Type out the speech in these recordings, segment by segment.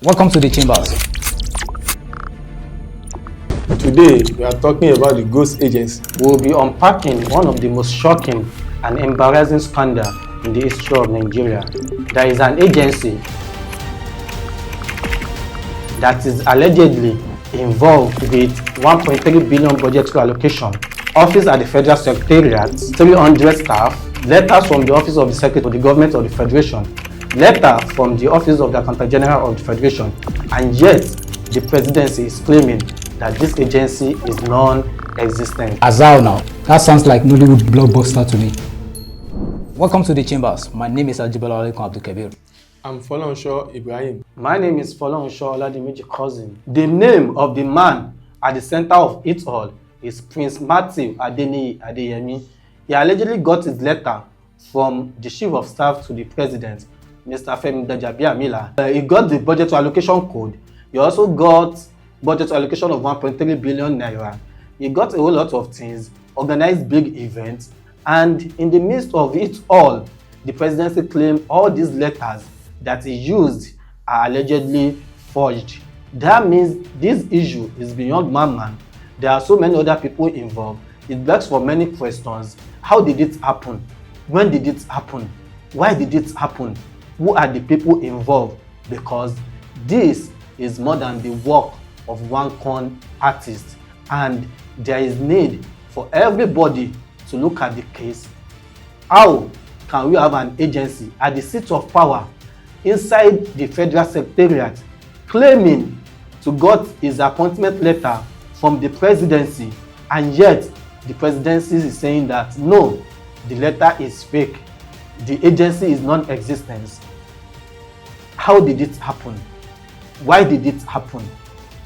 Welcome to the chambers. Today, we are talking about the ghost agency. We will be unpacking one of the most shocking and embarrassing scandals in the history of Nigeria. There is an agency that is allegedly involved with 1.3 billion budgetary allocation, office at the Federal Secretariat, 300 staff, letters from the Office of the Secretary to the Government of the Federation, letter from the Office of the Accountant General of the Federation, and yet the presidency is claiming that this agency is non-existent. Azal now. That sounds like Nollywood blockbuster to me. Welcome to the chambers. My name is Ajibola Olalekan. I'm Folorunsho Ibrahim. My name is Folorunsho Quazeem. The name of the man at the center of it all is Prince Matthew Adeniyi Adeyemi. He allegedly got his letter from the Chief of Staff to the President, Mr. Femi. He got the budget allocation code. He also got budget allocation of 1.3 billion naira. He got a whole lot of things, organized big events, and in the midst of it all, the presidency claimed all these letters that he used are allegedly forged. That means this issue is beyond man. There are so many other people involved. It begs for many questions. How did it happen? When did it happen? Why did it happen? Who are the people involved? Because this is more than the work of one con artist, and there is need for everybody to look at the case. How can we have an agency at the seat of power inside the Federal Secretariat claiming to got his appointment letter from the presidency, and yet the presidency is saying that no, the letter is fake, the agency is non-existent? How did it happen? Why did it happen?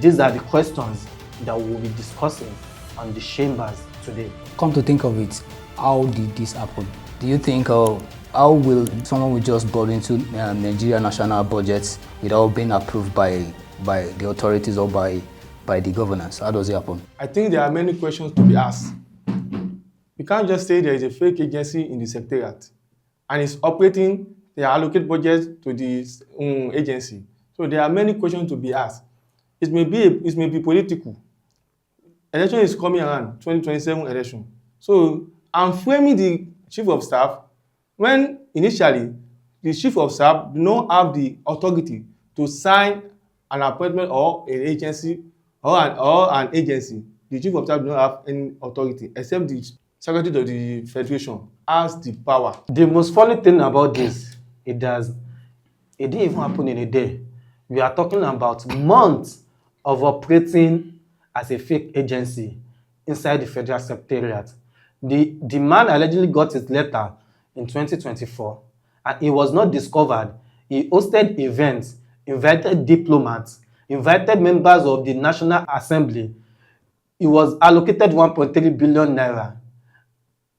These are the questions that we will be discussing on the chambers today. Come to think of it, how did this happen? Do you think how will someone just brought into Nigeria national budget without being approved by the authorities or by the governance? How does it happen? I think there are many questions to be asked. You can't just say there is a fake agency in the secretariat and it's operating, they allocate budget to this agency. So there are many questions to be asked. It may be political. Election is coming around, 2027 election. So I'm framing the chief of staff when initially the chief of staff do not have the authority to sign an appointment or an agency or an agency. The chief of staff do not have any authority except the secretary of the federation has the power. The most funny thing about this, it didn't even happen in a day. We are talking about months of operating as a fake agency inside the Federal Secretariat. The man allegedly got his letter in 2024 and he was not discovered. He hosted events, invited diplomats, invited members of the National Assembly. He was allocated 1.3 billion naira.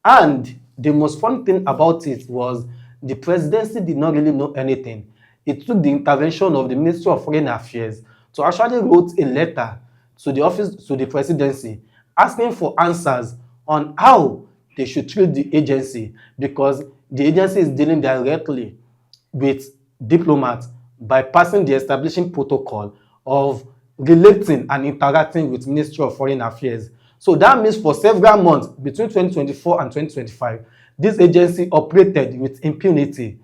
And the most funny thing about it was the presidency did not really know anything. It took the intervention of the Ministry of Foreign Affairs to actually wrote a letter to the presidency asking for answers on how they should treat the agency, because the agency is dealing directly with diplomats by passing the establishing protocol of relating and interacting with Ministry of Foreign Affairs. So that means for several months between 2024 and 2025, this agency operated with impunity.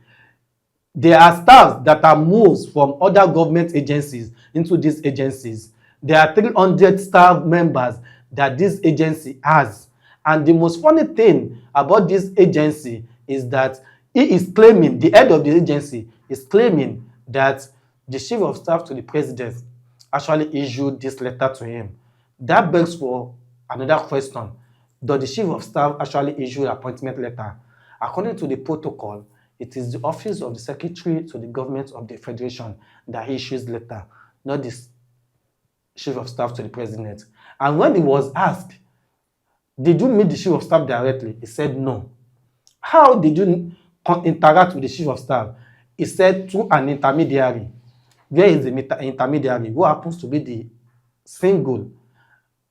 There are staffs that are moved from other government agencies into these agencies. There are 300 staff members that this agency has. And the most funny thing about this agency is that he is claiming, the head of the agency is claiming that the chief of staff to the president actually issued this letter to him. That begs for another question. Does the chief of staff actually issue an appointment letter? According to the protocol, it is the office of the secretary to the government of the federation that issues letter, not the chief of staff to the president. And when he was asked, did you meet the chief of staff directly? He said no. How did you interact with the chief of staff? He said through an intermediary. Where is the intermediary? Who happens to be the single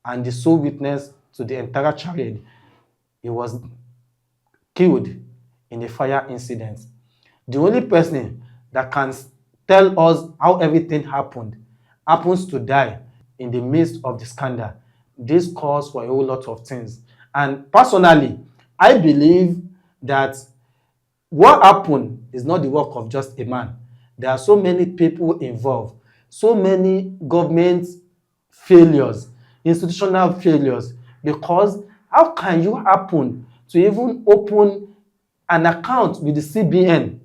and the sole witness to the entire charade? He was killed in a fire incident. The only person that can tell us how everything happened, happens to die in the midst of the scandal. This calls for a whole lot of things. And personally, I believe that what happened is not the work of just a man. There are so many people involved, so many government failures, institutional failures, because how can you happen to even open an account with the CBN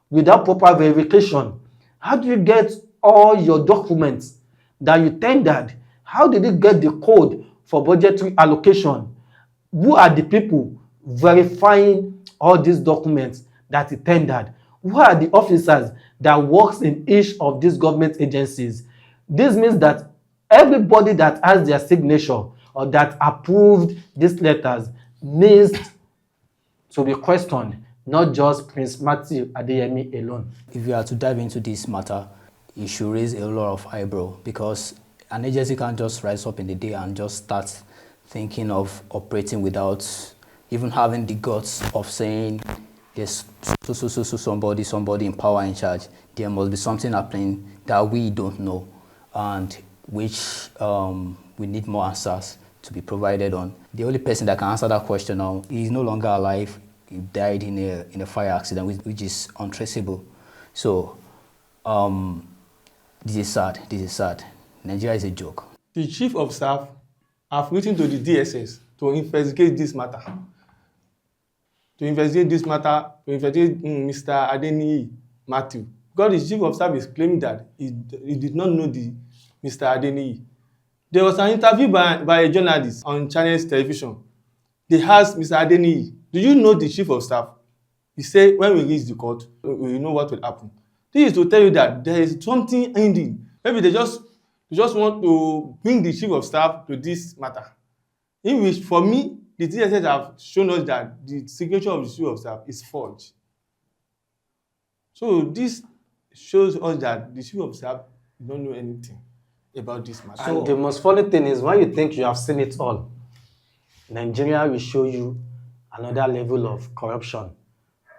without proper verification? How do you get all your documents that you tendered? How did you get the code for budgetary allocation? Who are the people verifying all these documents that he tendered? Who are the officers that works in each of these government agencies? This means that everybody that has their signature or that approved these letters needs to be questioned, not just Prince Matthew Adeyemi alone. If you are to dive into this matter, you should raise a lot of eyebrow, because an agency can't just rise up in the day and just start thinking of operating without even having the guts of saying there's somebody in power in charge. There must be something happening that we don't know, and which we need more answers to be provided on. The only person that can answer that question now, he is no longer alive. He died in a fire accident, which is untraceable. So this is sad. This is sad. Nigeria is a joke. The chief of staff have written to the DSS to investigate this matter. Mr. Adeniyi Matthew. Because the chief of staff is claiming that he did not know the Mr. Adeniyi. There was an interview by a journalist on Channels Television. They asked Mr. Adeniyi, do you know the chief of staff? He said, when we reach the court, we know what will happen. This is to tell you that there is something ending. Maybe they just want to bring the chief of staff to this matter. In which, for me, the DSS have shown us that the signature of the chief of staff is forged. So this shows us that the chief of staff don't know anything about this matter. And the most funny thing is, when you think you have seen it all, Nigeria will show you another level of corruption.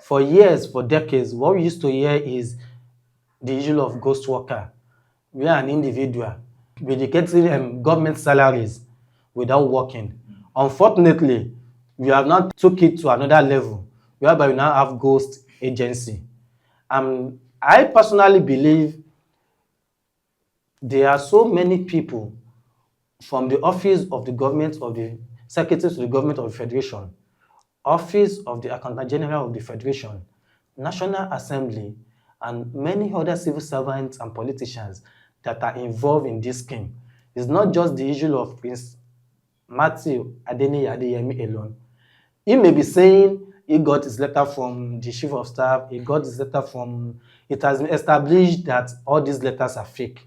For years, for decades, what we used to hear is the issue of ghost worker, where an individual will be getting government salaries without working. Unfortunately, we have now took it to another level, whereby we now have ghost agency. I personally believe there are so many people from the office of the government of the secretary to the government of the federation, office of the accountant general of the federation, national assembly, and many other civil servants and politicians that are involved in this scheme. It's not just the issue of Prince Matthew Adeniyi Adeyemi alone. He may be saying he got his letter from the chief of staff, he got his letter from, it has been established that all these letters are fake.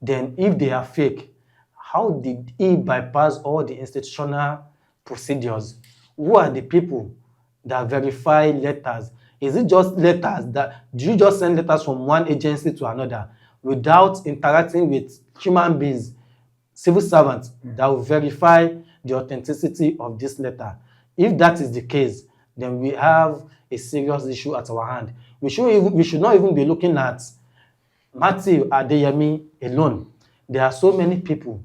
Then if they are fake, how did he bypass all the institutional procedures? Who are the people that verify letters? Is it just letters that, do you just send letters from one agency to another without interacting with human beings, civil servants that will verify the authenticity of this letter? If that is the case, then we have a serious issue at our hand. We should not even be looking at Matthew Adeyemi alone. There are so many people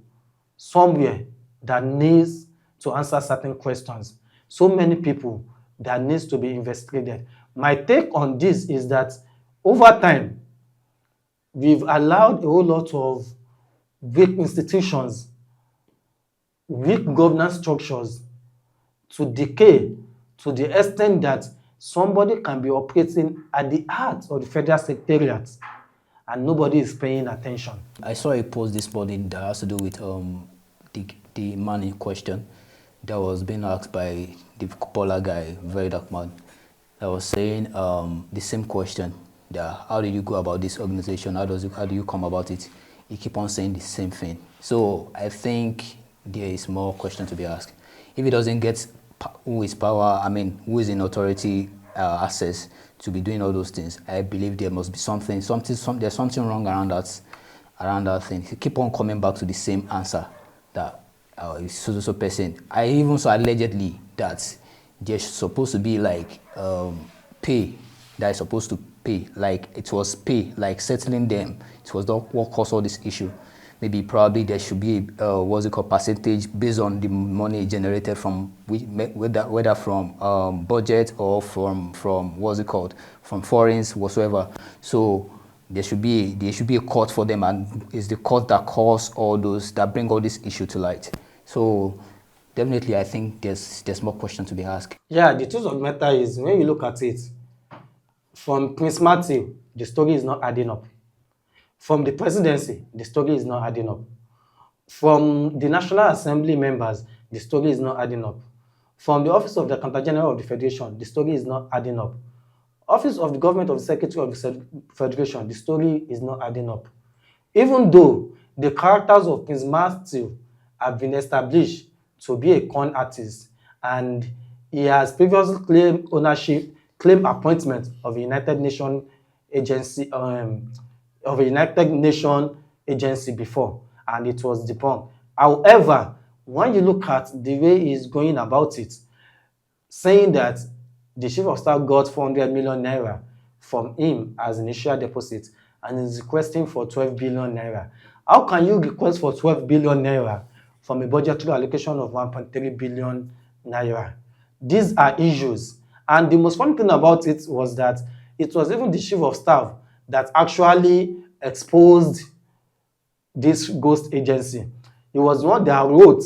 somewhere that needs to answer certain questions. So many people that needs to be investigated. My take on this is that over time, we've allowed a whole lot of weak institutions, weak governance structures to decay to the extent that somebody can be operating at the heart of the federal secretariat and nobody is paying attention. I saw a post this morning that has to do with the man in question that was being asked by the Kupola guy, very dark man, that was saying the same question, that how did you go about this organization, how do you come about it? He keep on saying the same thing. So I think there is more question to be asked. If he doesn't get who is power, who is in authority access to be doing all those things, I believe there must be something there's something wrong around that thing. He keep on coming back to the same answer that so person. I even saw allegedly that there's supposed to be like pay that is supposed to pay, like it was pay, like settling them. It was not what caused all this issue. Maybe probably there should be what's it called, percentage based on the money generated from whether from budget or from what's it called, from foreigners whatsoever. So there should be a court for them, and it's the court that cause all those, that bring all this issue to light. So definitely I think there's more questions to be asked. Yeah, the truth of the matter is, when you look at it, from Prince Matthew, the story is not adding up. From the presidency, the story is not adding up. From the National Assembly members, the story is not adding up. From the Office of the Accountant General of the Federation, the story is not adding up. Office of the Government of the Secretary of the Federation, the story is not adding up. Even though the characters of Prince Matthew have been established to be a con artist, and he has previously claimed ownership, claimed appointment of a United Nations agency, before, and it was debunked. However, when you look at the way he's going about it, saying that the chief of staff got 400 million naira from him as initial deposit and is requesting for 12 billion naira. How can you request for 12 billion naira from a budgetary allocation of 1.3 billion naira? These are issues. And the most funny thing about it was that it was even the chief of staff that actually exposed this ghost agency. It was one that wrote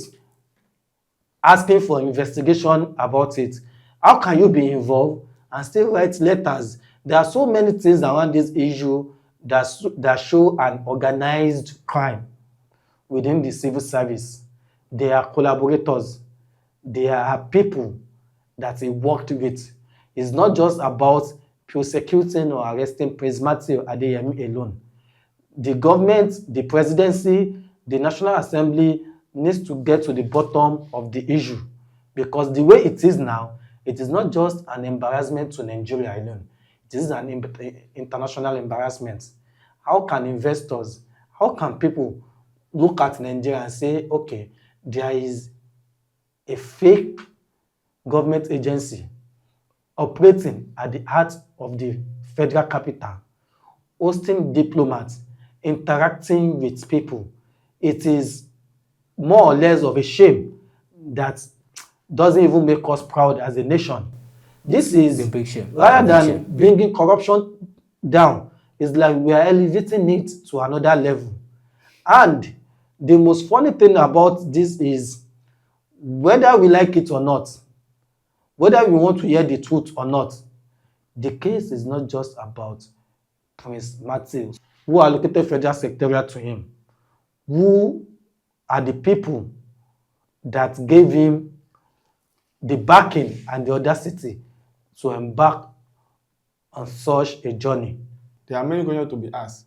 asking for investigation about it. How can you be involved and still write letters? There are so many things around this issue that show an organized crime within the civil service. They are collaborators. They are people that he worked with. It's not just about prosecuting or arresting Prince Matthew Adeyemi alone. The government, the presidency, the National Assembly needs to get to the bottom of the issue, because the way it is now, it is not just an embarrassment to Nigeria alone. It is an international embarrassment. How can investors, how can people look at Nigeria and say, okay, there is a fake government agency operating at the heart of the federal capital, hosting diplomats, interacting with people? It is more or less of a shame that doesn't even make us proud as a nation. This is, a big shame. rather than bringing corruption down, it's like we are elevating it to another level. And the most funny thing about this is, whether we like it or not, whether we want to hear the truth or not, the case is not just about Prince Matthew, who allocated federal secretariat to him, who are the people that gave him the backing and the audacity to embark on such a journey. There are many questions to be asked.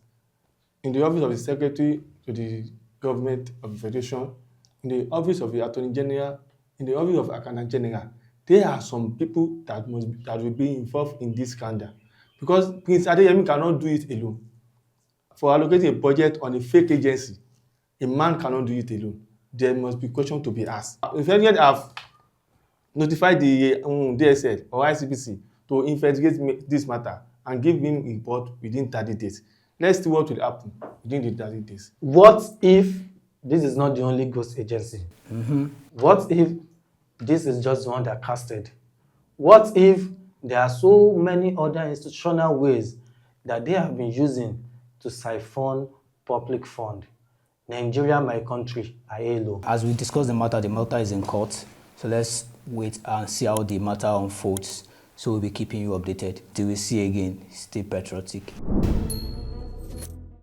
In the office of the Secretary to the Government of the Federation, in the office of the Attorney General, in the office of Accountant General, there are some people that will be involved in this scandal. Because Prince Adeyemi cannot do it alone. For allocating a budget on a fake agency, a man cannot do it alone. There must be questions to be asked. If anyone have notified the DSL or ICPC to investigate this matter and give him a report within 30 days, let's see what will happen within the 30 days. What if this is not the only ghost agency? What if this is just the one that casted? What if there are so many other institutional ways that they have been using to siphon public fund? Nigeria, my country, Aelo. As we discuss the matter is in court. So let's wait and see how the matter unfolds. So we'll be keeping you updated. Till we see you again, stay patriotic.